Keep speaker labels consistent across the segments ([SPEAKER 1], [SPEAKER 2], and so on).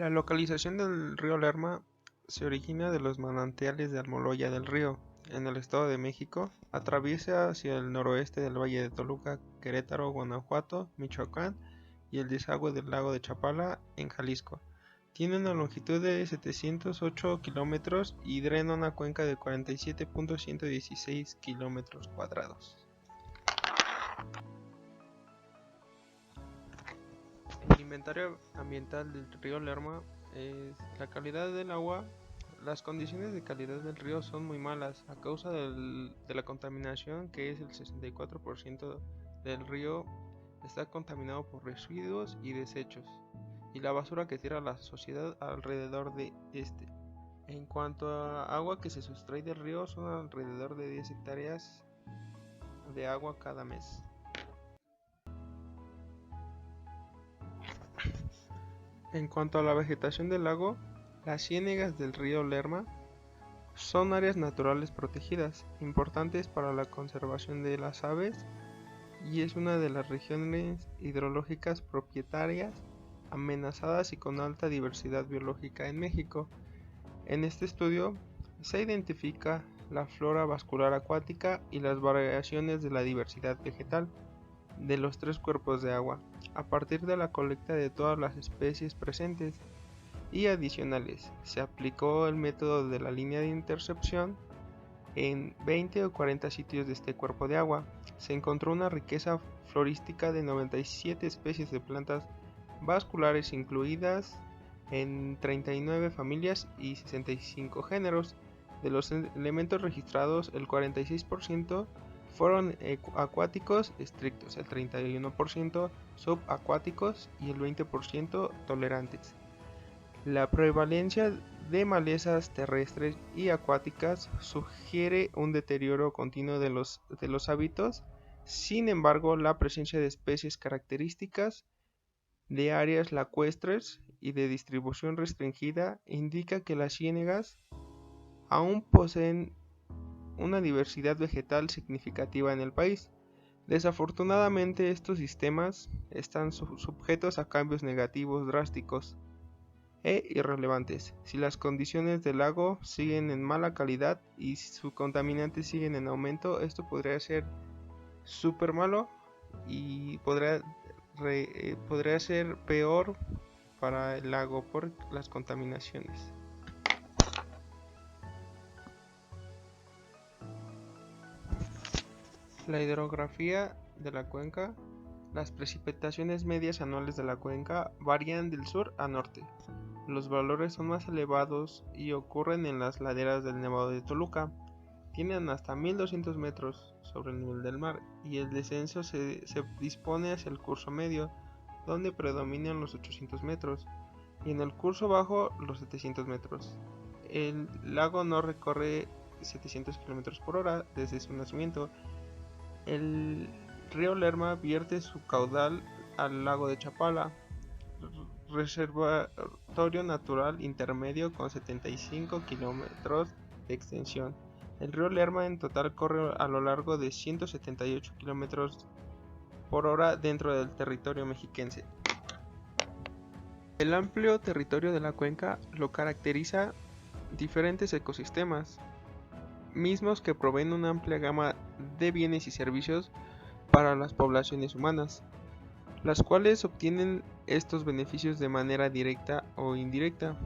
[SPEAKER 1] La localización del río Lerma se origina de los manantiales de Almoloya del Río, en el Estado de México, atraviesa hacia el noroeste del Valle de Toluca, Querétaro, Guanajuato, Michoacán y el desagüe del lago de Chapala en Jalisco. Tiene una longitud de 708 kilómetros y drena una cuenca de 47.116 kilómetros cuadrados. El inventario ambiental del río Lerma es la calidad del agua. Las condiciones de calidad del río son muy malas a causa de la contaminación, que es el 64% del río está contaminado por residuos y desechos, y la basura que tira la sociedad alrededor de este. En cuanto a agua que se sustrae del río, son alrededor de 10 hectáreas de agua cada mes. En cuanto a la vegetación del lago, las ciénegas del río Lerma son áreas naturales protegidas, importantes para la conservación de las aves, y es una de las regiones hidrológicas propietarias amenazadas y con alta diversidad biológica en México. En este estudio se identifica la flora vascular acuática y las variaciones de la diversidad vegetal de los tres cuerpos de agua, a partir de la colecta de todas las especies presentes y adicionales. Se aplicó el método de la línea de intercepción en 20 o 40 sitios de este cuerpo de agua. Se encontró una riqueza florística de 97 especies de plantas vasculares incluidas en 39 familias y 65 géneros. De los elementos registrados, el 46% fueron acuáticos estrictos, el 31% subacuáticos y el 20% tolerantes. La prevalencia de malezas terrestres y acuáticas sugiere un deterioro continuo de los hábitos. Sin embargo, la presencia de especies características de áreas lacustres y de distribución restringida indica que las ciénegas aún poseen una diversidad vegetal significativa en el país. Desafortunadamente, estos sistemas están sujetos a cambios negativos drásticos e irrelevantes. Si las condiciones del lago siguen en mala calidad y sus contaminantes siguen en aumento, esto podría ser súper malo y podría ser peor para el lago por las contaminaciones. La hidrografía de la cuenca. Las precipitaciones medias anuales de la cuenca varían del sur a norte. Los valores son más elevados y ocurren en las laderas del Nevado de Toluca. Tienen hasta 1200 metros sobre el nivel del mar y el descenso se dispone hacia el curso medio, donde predominan los 800 metros, y en el curso bajo los 700 metros. El lago no recorre 700 km por hora desde su nacimiento. El río Lerma vierte su caudal al lago de Chapala, reservorio natural intermedio con 75 kilómetros de extensión. El río Lerma en total corre a lo largo de 178 kilómetros por hora dentro del territorio mexiquense. El amplio territorio de la cuenca lo caracteriza diferentes ecosistemas, mismos que proveen una amplia gama de bienes y servicios para las poblaciones humanas, las cuales obtienen estos beneficios de manera directa o indirecta.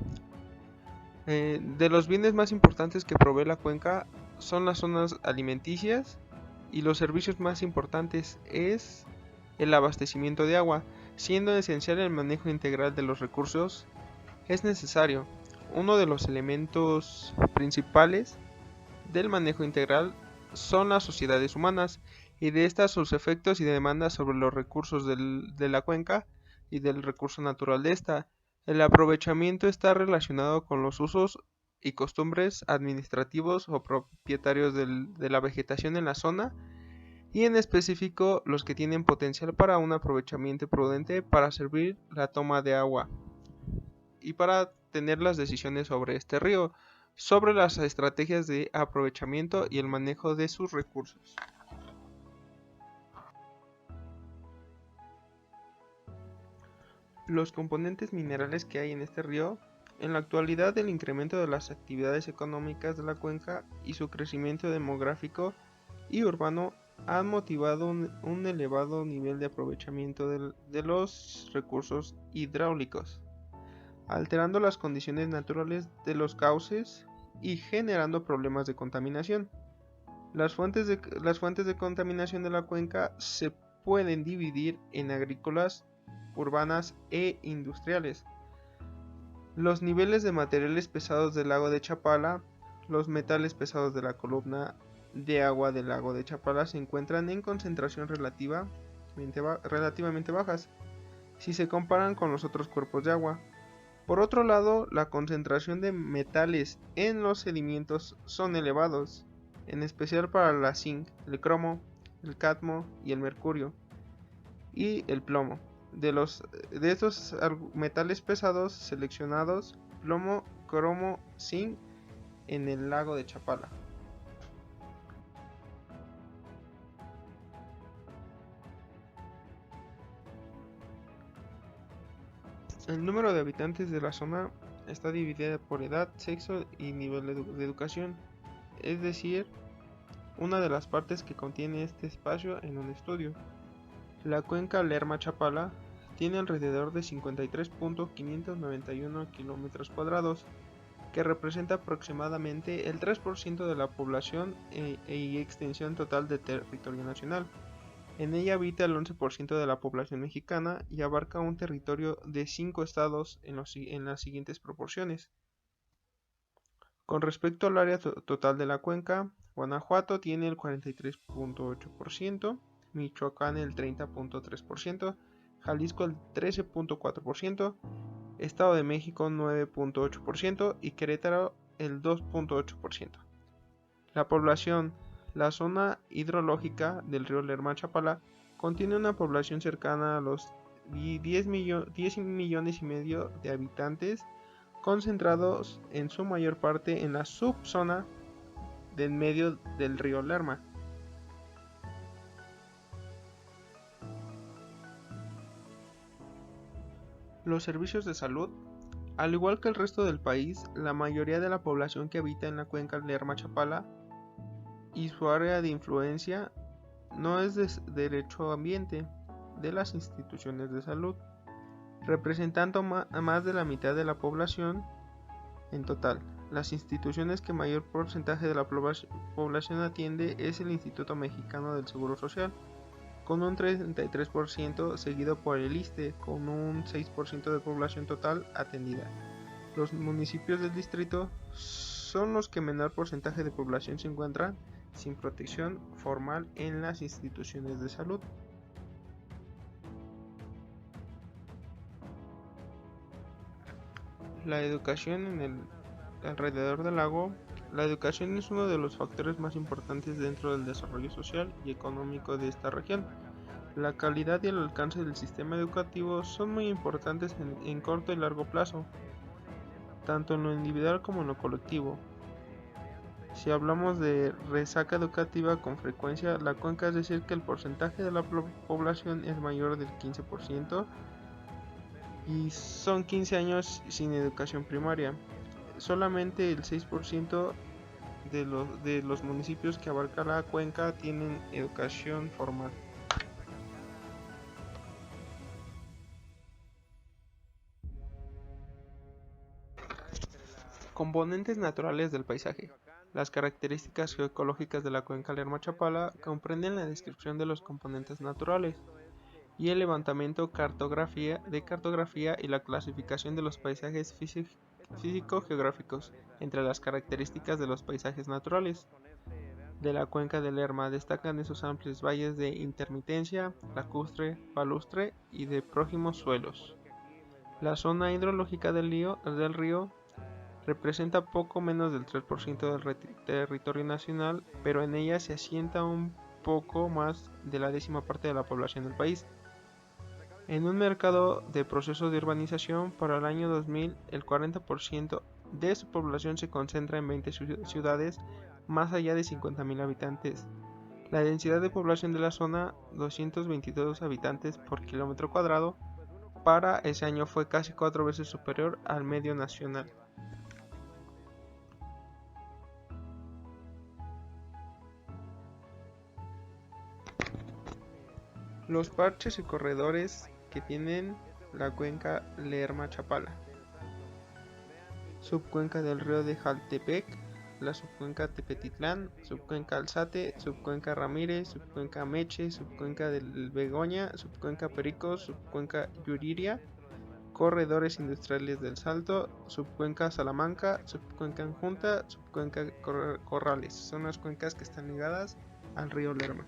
[SPEAKER 1] De los bienes más importantes que provee la cuenca son las zonas alimenticias, y los servicios más importantes es el abastecimiento de agua. Siendo esencial el manejo integral de los recursos, es necesario. Uno de los elementos principales del manejo integral son las sociedades humanas, y de estas sus efectos y demandas sobre los recursos de la cuenca y del recurso natural de esta. El aprovechamiento está relacionado con los usos y costumbres administrativos o propietarios de la vegetación en la zona, y en específico los que tienen potencial para un aprovechamiento prudente para servir la toma de agua y para tener las decisiones sobre este río, sobre las estrategias de aprovechamiento y el manejo de sus recursos. Los componentes minerales que hay en este río. En la actualidad, el incremento de las actividades económicas de la cuenca y su crecimiento demográfico y urbano han motivado un elevado nivel de aprovechamiento de los recursos hidráulicos, alterando las condiciones naturales de los cauces y generando problemas de contaminación. Las fuentes de contaminación de la cuenca se pueden dividir en agrícolas, urbanas e industriales. Los niveles de materiales pesados del lago de Chapala. Los metales pesados de la columna de agua del lago de Chapala se encuentran en concentración relativamente bajas si se comparan con los otros cuerpos de agua. Por otro lado, la concentración de metales en los sedimentos son elevados, en especial para la zinc, el cromo, el cadmio y el mercurio, y el plomo. De estos metales pesados seleccionados, plomo, cromo, zinc en el lago de Chapala. El número de habitantes de la zona está dividida por edad, sexo y nivel de educación, es decir, una de las partes que contiene este espacio en un estudio. La cuenca Lerma-Chapala tiene alrededor de 53.591 km², que representa aproximadamente el 3% de la población y extensión total de territorio nacional. En ella habita el 11% de la población mexicana y abarca un territorio de 5 estados en las siguientes proporciones. Con respecto al área total de la cuenca, Guanajuato tiene el 43.8%, Michoacán el 30.3%, Jalisco el 13.4%, Estado de México 9.8% y Querétaro el 2.8%. La población. La zona hidrológica del río Lerma-Chapala contiene una población cercana a los 10 millones y medio de habitantes, concentrados en su mayor parte en la subzona del medio del río Lerma. Los servicios de salud. Al igual que el resto del país, la mayoría de la población que habita en la cuenca Lerma-Chapala y su área de influencia no es de derecho ambiente de las instituciones de salud, representando a más de la mitad de la población en total. Las instituciones que mayor porcentaje de la población atiende es el Instituto Mexicano del Seguro Social, con un 33%, seguido por el ISSSTE, con un 6% de población total atendida. Los municipios del distrito son los que menor porcentaje de población se encuentran sin protección formal en las instituciones de salud. La educación en el alrededor del lago. La educación es uno de los factores más importantes dentro del desarrollo social y económico de esta región. La calidad y el alcance del sistema educativo son muy importantes en corto y largo plazo, tanto en lo individual como en lo colectivo. Si hablamos de resaca educativa con frecuencia, la cuenca, es decir que el porcentaje de la población es mayor del 15% y son 15 años sin educación primaria. Solamente el 6% de los municipios que abarca la cuenca tienen educación formal. Componentes naturales del paisaje. Las características geoecológicas de la cuenca Lerma-Chapala comprenden la descripción de los componentes naturales y el levantamiento de cartografía y la clasificación de los paisajes físico-geográficos. Entre las características de los paisajes naturales de la cuenca del Lerma destacan esos amplios valles de intermitencia, lacustre, palustre y de próximos suelos. La zona hidrológica del río representa poco menos del 3% del territorio nacional, pero en ella se asienta un poco más de la 10ª parte de la población del país. En un mercado de proceso de urbanización, para el año 2000, el 40% de su población se concentra en 20 ciudades más allá de 50.000 habitantes. La densidad de población de la zona, 222 habitantes por kilómetro cuadrado, para ese año fue casi 4 veces superior al medio nacional. Los parches y corredores que tienen la cuenca Lerma-Chapala: subcuenca del río de Jaltepec, la subcuenca Tepetitlán, subcuenca Alzate, subcuenca Ramírez, subcuenca Meche, subcuenca del Begoña, subcuenca Pericos, subcuenca Yuriria, corredores industriales del Salto, subcuenca Salamanca, subcuenca Junta, subcuenca Corrales. Son las cuencas que están ligadas al río Lerma.